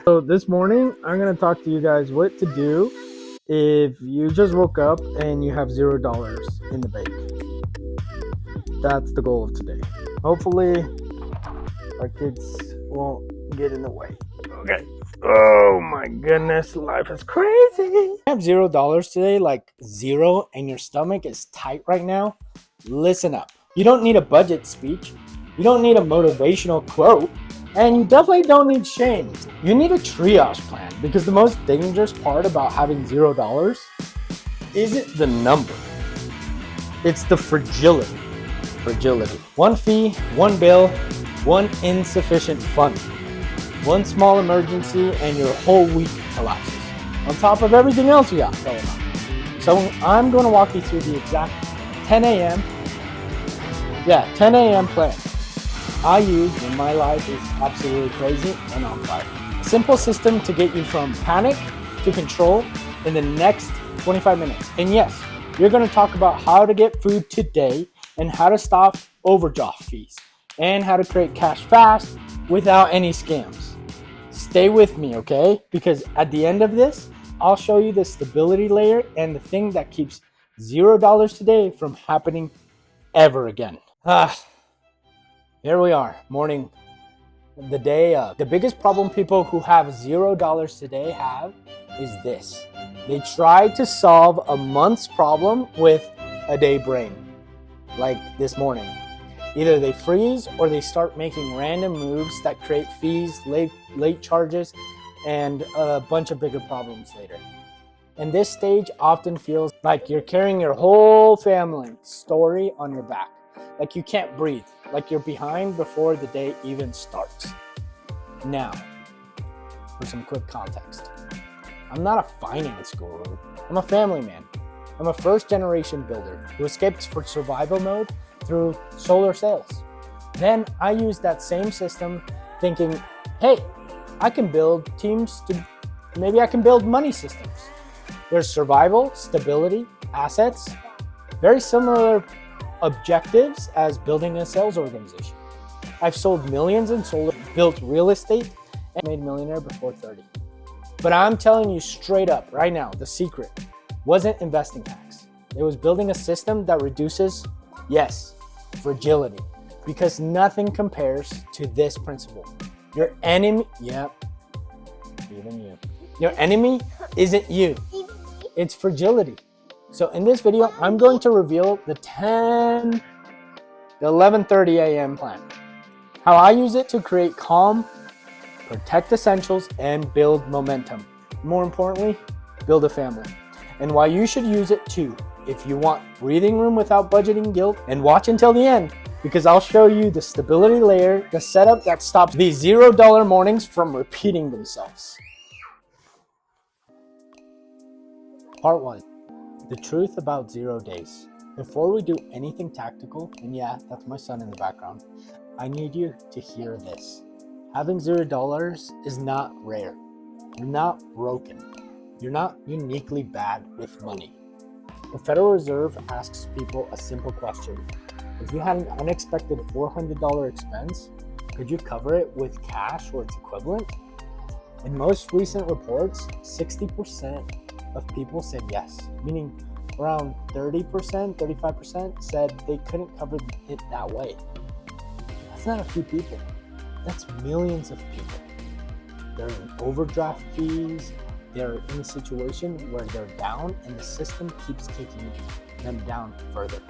So this morning, I'm going to talk to you guys what to do if you just woke up and you have $0 in the bank. That's the goal of today. Hopefully, our kids won't get in the way. Okay. Oh my goodness, life is crazy. You have $0 today, like zero, and your stomach is tight right now. Listen up. You don't need a budget speech. You don't need a motivational quote. And you definitely don't need shame. You need a triage plan, because the most dangerous part about having $0 isn't the number. It's the fragility. One fee, one bill, one insufficient fund. One small emergency and your whole week collapses. On top of everything else you got going on. So I'm going to walk you through the exact 10 a.m. plan I use when my life is absolutely crazy and on fire. A simple system to get you from panic to control in the next 25 minutes. And yes, you're going to talk about how to get food today and how to stop overdraft fees and how to create cash fast without any scams. Stay with me, okay? Because at the end of this, I'll show you the stability layer and the thing that keeps $0 today from happening ever again. Here we are, morning, the day of. The biggest problem people who have $0 today have is this. They try to solve a month's problem with a day brain, like this morning. Either they freeze or they start making random moves that create fees, late charges, and a bunch of bigger problems later. And this stage often feels like you're carrying your whole family story on your back. Like you can't breathe, like you're behind before the day even starts. Now, for some quick context. I'm not a finance guru. I'm a family man. I'm a first-generation builder who escaped for survival mode through solar sales. Then I used that same system thinking, hey, I can build teams maybe I can build money systems. There's survival, stability, assets, very similar objectives as building a sales organization. I've sold millions in solar, built real estate, and made millionaire before 30. But I'm telling you straight up right now, the secret wasn't investing hacks. It was building a system that reduces, yes, fragility, because nothing compares to this principle. Your enemy, even you. Your enemy isn't you, it's fragility. So in this video, I'm going to reveal the 11:30 a.m. plan. How I use it to create calm, protect essentials, and build momentum. More importantly, build a family. And why you should use it too, if you want breathing room without budgeting guilt. And watch until the end, because I'll show you the stability layer, the setup that stops these $0 mornings from repeating themselves. Part 1. The truth about 0 days. Before we do anything tactical, and yeah, that's my son in the background, I need you to hear this. Having $0 is not rare. You're not broken. You're not uniquely bad with money. The Federal Reserve asks people a simple question. If you had an unexpected $400 expense, could you cover it with cash or its equivalent? In most recent reports, 60% of people said yes, meaning around 30%, 35% said they couldn't cover it that way. That's not a few people. That's millions of people. They're in overdraft fees. They're in a situation where they're down and the system keeps taking them down further.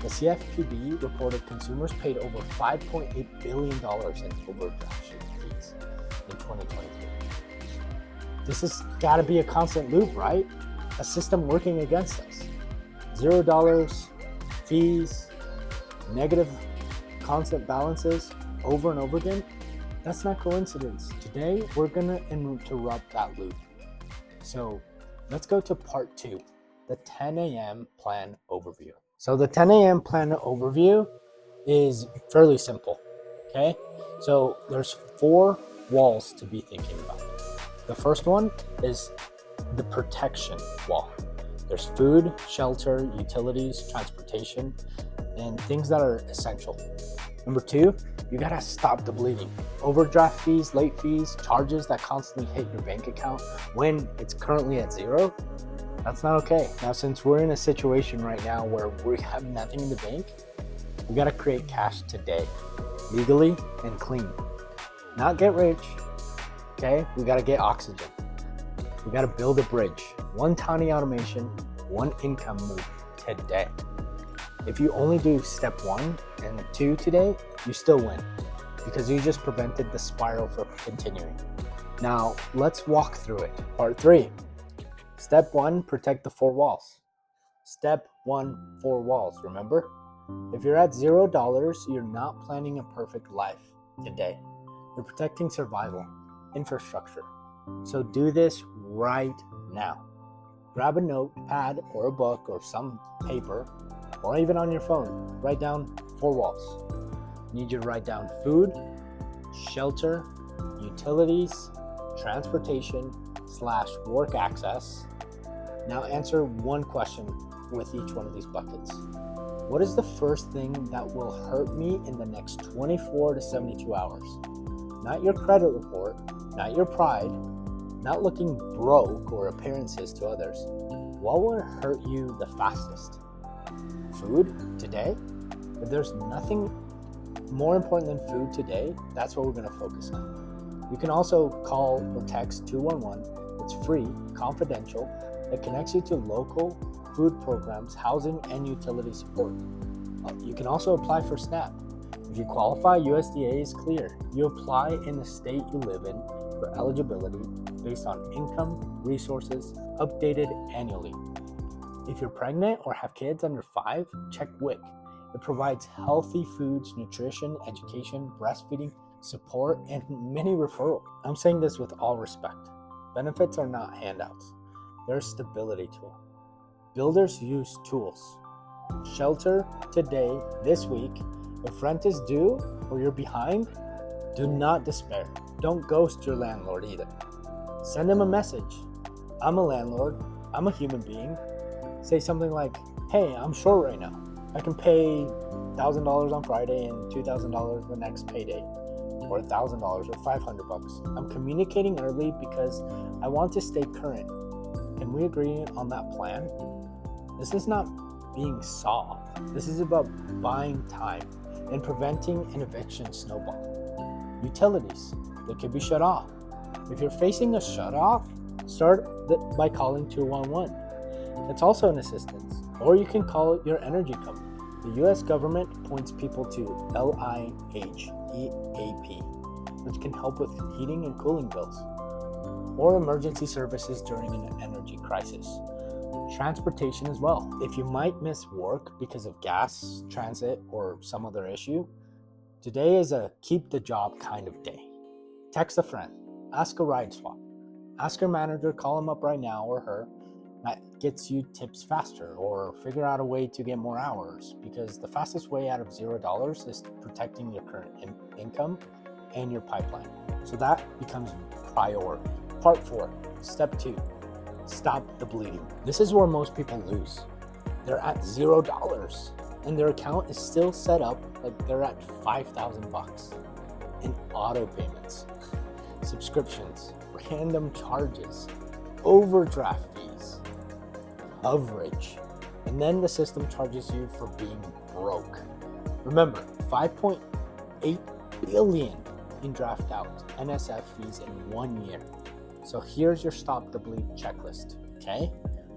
The CFPB reported consumers paid over $5.8 billion in overdraft fees in 2023. This has got to be a constant loop, right? A system working against us. $0, fees, negative constant balances over and over again. That's not coincidence. Today, we're gonna interrupt that loop. So let's go to part 2, the 10 a.m. plan overview. So the 10 a.m. plan overview is fairly simple, okay? So there's 4 walls to be thinking about. The first one is the protection wall. There's food, shelter, utilities, transportation, and things that are essential. Number 2 You gotta stop the bleeding. Overdraft fees, late fees, charges that constantly hit your bank account when it's currently at zero, that's not okay. Now, since we're in a situation right now where we have nothing in the bank, we gotta create cash today, legally and clean. Not get rich, okay? We gotta get oxygen. We gotta build a bridge. One tiny automation, one income move today. If you only do step 1 and 2 today, you still win because you just prevented the spiral from continuing. Now, let's walk through it. Part 3. Step 1, protect the 4 walls. Step 1, 4 walls, remember? If you're at $0, you're not planning a perfect life today. You're protecting survival, infrastructure. So do this right now. Grab a notepad or a book or some paper, or even on your phone. Write down 4 walls. You need you to write down food, shelter, utilities, transportation / work access. Now answer one question with each one of these buckets. What is the first thing that will hurt me in the next 24 to 72 hours? Not your credit report, not your pride, not looking broke or appearances to others. What will hurt you the fastest? Food today? If there's nothing more important than food today, that's what we're going to focus on. You can also call or text 211. It's free, confidential. It connects you to local food programs, housing, and utility support. You can also apply for SNAP. If you qualify, USDA is clear. You apply in the state you live in for eligibility based on income, resources, updated annually. If you're pregnant or have kids under 5, check WIC. It provides healthy foods, nutrition, education, breastfeeding, support, and many referrals. I'm saying this with all respect. Benefits are not handouts. They're a stability tool. Builders use tools. Shelter today, this week. If rent is due or you're behind, do not despair. Don't ghost your landlord either. Send them a message. I'm a landlord. I'm a human being. Say something like, hey, I'm short right now. I can pay $1,000 on Friday and $2,000 the next payday, or $1,000 or $500. I'm communicating early because I want to stay current. Can we agree on that plan? This is not being soft. This is about buying time and preventing an eviction snowball. Utilities, they could be shut off. If you're facing a shut off, start by calling 211. It's also an assistance, or you can call your energy company. The US government points people to LIHEAP, which can help with heating and cooling bills, or emergency services during an energy crisis. Transportation as well. If you might miss work because of gas, transit, or some other issue, today is a keep the job kind of day. Text a friend, ask a ride swap, ask your manager, call him up right now or her. That gets you tips faster, or figure out a way to get more hours, because the fastest way out of $0 is protecting your current income and your pipeline. So that becomes priority. Part 4, step 2, stop the bleeding. This is where most people lose. They're at $0 and their account is still set up like they're at $5,000 in auto payments, subscriptions, random charges, overdraft fees, coverage, and then the system charges you for being broke. Remember, 5.8 billion in draft out NSF fees in 1 year. So here's your stop the bleed checklist, okay?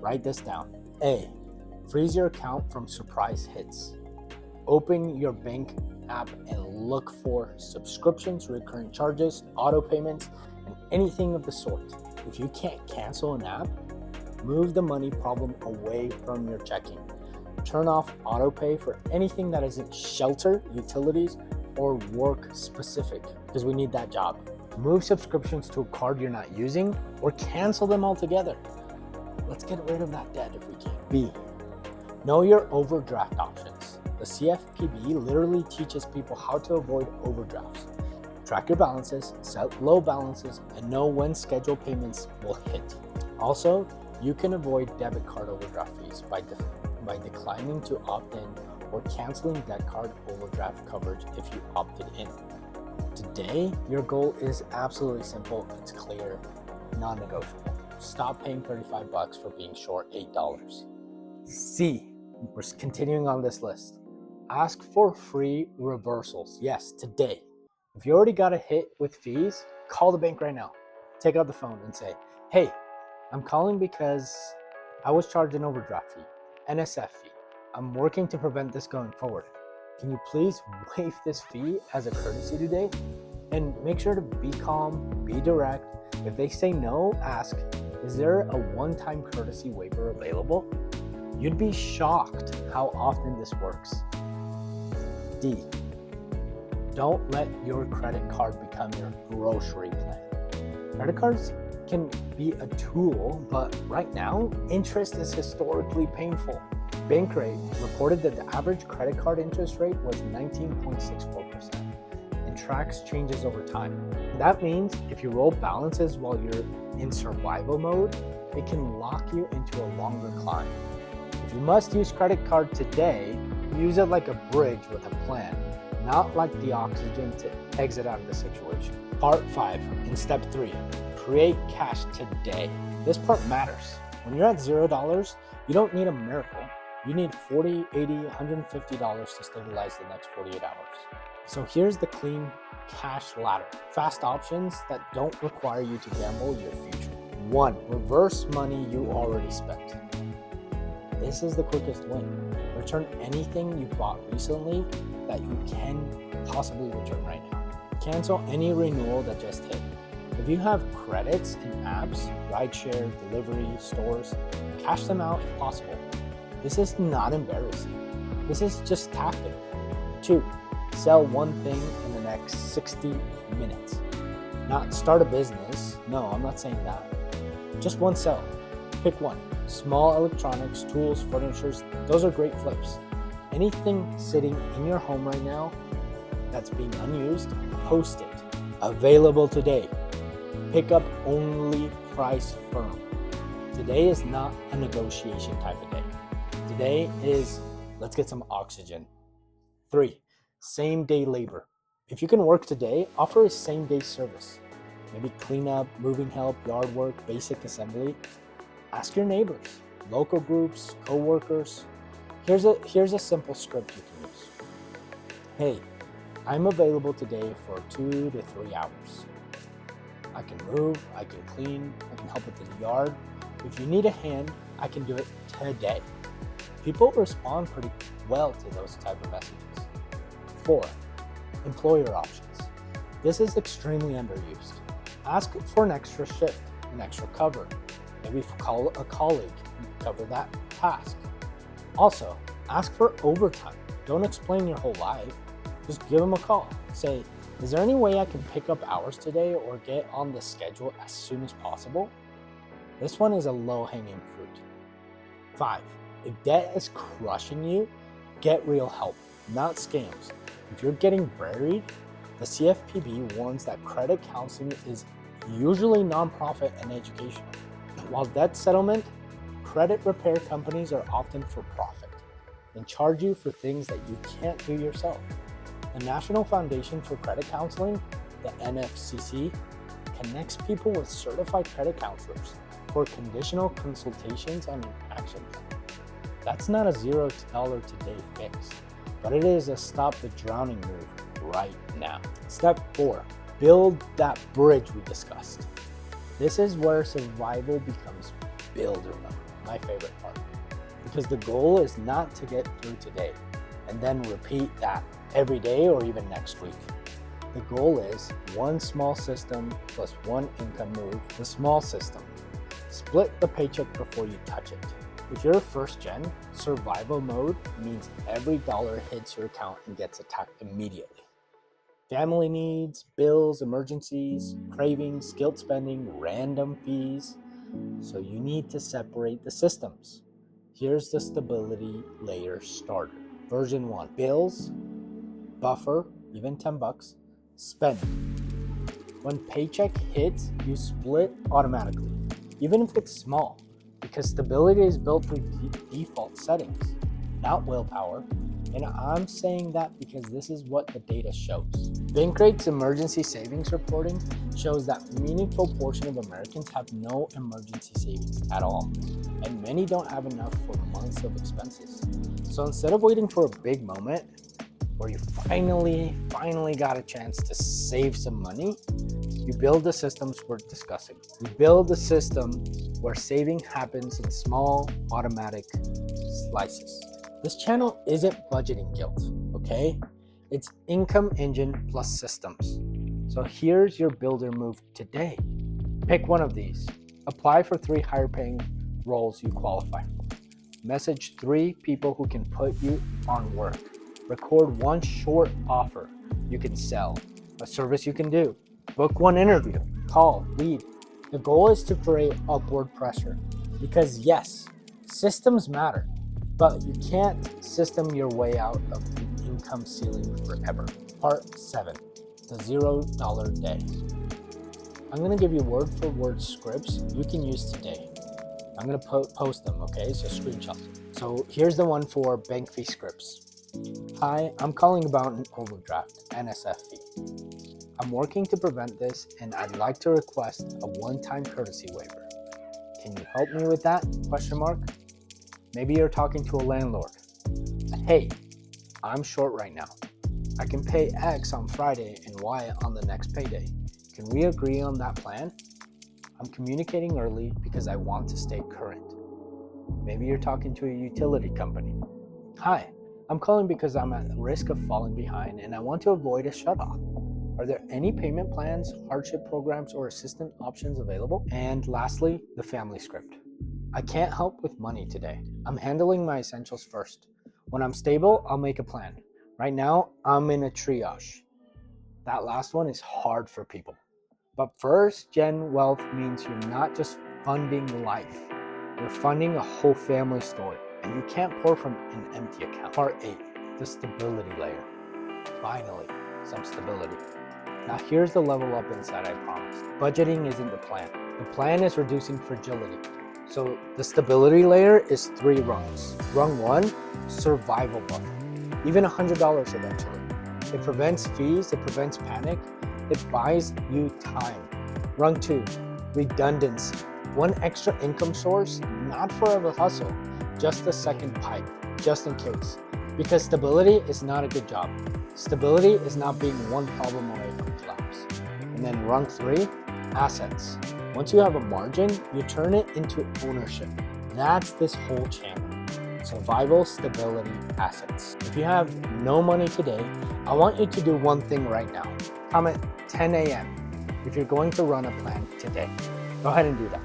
Write this down. A, freeze your account from surprise hits. Open your bank app and look for subscriptions, recurring charges, auto payments, and anything of the sort. If you can't cancel an app, move the money problem away from your checking. Turn off auto pay for anything that isn't shelter, utilities, or work specific, because we need that job. Move subscriptions to a card you're not using, or cancel them altogether. Let's get rid of that debt if we can. B, know your overdraft options. The CFPB literally teaches people how to avoid overdrafts. Track your balances, set low balances, and know when scheduled payments will hit. Also, you can avoid debit card overdraft fees by declining to opt in or canceling debt card overdraft coverage if you opted in. Today, your goal is absolutely simple. It's clear, non-negotiable. Stop paying $35 for being short $8. C, we're continuing on this list. Ask for free reversals. Yes, today. If you already got a hit with fees, call the bank right now. Take out the phone and say, hey, I'm calling because I was charged an overdraft fee, NSF fee. I'm working to prevent this going forward. Can you please waive this fee as a courtesy today? And make sure to be calm, be direct. If they say no, ask, is there a one-time courtesy waiver available? You'd be shocked how often this works. D, don't let your credit card become your grocery plan. Credit cards can be a tool, but right now, interest is historically painful. Bankrate reported that the average credit card interest rate was 19.64% and tracks changes over time. That means if you roll balances while you're in survival mode, it can lock you into a longer climb. If you must use credit card today, use it like a bridge with a plan, not like the oxygen to exit out of the situation. Part 5, in step 3, create cash today. This part matters. When you're at $0, you don't need a miracle. You need $40, $80, $150 to stabilize the next 48 hours. So here's the clean cash ladder. Fast options that don't require you to gamble your future. 1, reverse money you already spent. This is the quickest win. Return anything you bought recently that you can possibly return right now. Cancel any renewal that just hit. If you have credits in apps, rideshare, delivery, stores, cash them out if possible. This is not embarrassing. This is just tactic. 2, sell one thing in the next 60 minutes. Not start a business. No, I'm not saying that. Just one sell. Pick one. Small electronics, tools, furnitures, those are great flips. Anything sitting in your home right now that's being unused, post it. Available today. Pick up only, price firm. Today is not a negotiation type of day. Today is, let's get some oxygen. 3, same day labor. If you can work today, offer a same day service. Maybe cleanup, moving help, yard work, basic assembly. Ask your neighbors, local groups, co-workers. Here's a simple script you can use. Hey, I'm available today for 2 to 3 hours. I can move, I can clean, I can help with the yard. If you need a hand, I can do it today. People respond pretty well to those type of messages. 4, employer options. This is extremely underused. Ask for an extra shift, an extra cover. Maybe call a colleague and cover that task. Also, ask for overtime. Don't explain your whole life. Just give them a call. Say, is there any way I can pick up hours today or get on the schedule as soon as possible? This one is a low-hanging fruit. 5, if debt is crushing you, get real help, not scams. If you're getting buried, the CFPB warns that credit counseling is usually nonprofit and educational. While debt settlement, credit repair companies are often for profit and charge you for things that you can't do yourself. The National Foundation for Credit Counseling, the NFCC, connects people with certified credit counselors for conditional consultations on an action plan. That's not a $0 today fix, but it is a stop the drowning move right now. Step 4, build that bridge we discussed. This is where survival becomes builder mode, my favorite part, because the goal is not to get through today and then repeat that every day or even next week. The goal is one small system plus one income move, the small system. Split the paycheck before you touch it. If you're first gen, survival mode means every dollar hits your account and gets attacked immediately. Family needs, bills, emergencies, cravings, guilt spending, random fees. So you need to separate the systems. Here's the stability layer starter. Version 1, bills, buffer, even $10, spend. When paycheck hits, you split automatically, even if it's small, because stability is built through default settings, not willpower. And I'm saying that because this is what the data shows. Bankrate's emergency savings reporting shows that a meaningful portion of Americans have no emergency savings at all, and many don't have enough for months of expenses. So instead of waiting for a big moment where you finally got a chance to save some money, you build the systems we're discussing. You build a system where saving happens in small, automatic slices. This channel isn't budgeting guilt, okay? It's income engine plus systems. So here's your builder move today. Pick one of these. Apply for 3 higher paying roles you qualify for. Message 3 people who can put you on work. Record 1 short offer you can sell, a service you can do. Book 1 interview, call, lead. The goal is to create upward pressure because yes, systems matter, but you can't system your way out of the income ceiling forever. Part 7, the $0 day. I'm gonna give you word for word scripts you can use today. I'm gonna post them, okay? So screenshot them. So here's the one for bank fee scripts. Hi, I'm calling about an overdraft, NSF fee. I'm working to prevent this and I'd like to request a one-time courtesy waiver. Can you help me with that? Question mark. Maybe you're talking to a landlord. Hey, I'm short right now. I can pay X on Friday and Y on the next payday. Can we agree on that plan? I'm communicating early because I want to stay current. Maybe you're talking to a utility company. Hi, I'm calling because I'm at risk of falling behind and I want to avoid a shutoff. Are there any payment plans, hardship programs, or assistance options available? And lastly, the family script. I can't help with money today. I'm handling my essentials first. When I'm stable, I'll make a plan. Right now, I'm in a triage. That last one is hard for people. But first gen wealth means you're not just funding life. You're funding a whole family story. And you can't pour from an empty account. Part 8, the stability layer. Finally, some stability. Now here's the level up inside I promised. Budgeting isn't the plan. The plan is reducing fragility. So the stability layer is 3 rungs. Rung 1, survival buffer. Even $100 eventually. It prevents fees, it prevents panic, it buys you time. Rung 2, redundancy. 1 extra income source, not forever hustle, just a second pipe, just in case. Because stability is not a good job. Stability is not being one problem away from collapse. And then rung 3, assets. Once you have a margin, you turn it into ownership. That's this whole channel. Survival, stability, assets. If you have no money today, I want you to do one thing right now. Comment 10 a.m. if you're going to run a plan today. Go ahead and do that.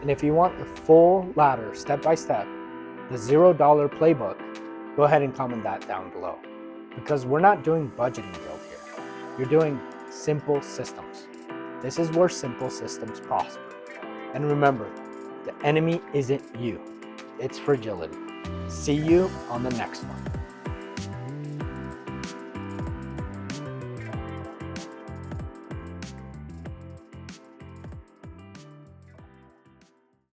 And if you want the full ladder, step by step, the $0 playbook, go ahead and comment that down below. Because we're not doing budgeting guild here. You're doing simple systems. This is where simple systems prosper. And remember, the enemy isn't you, it's fragility. See you on the next one.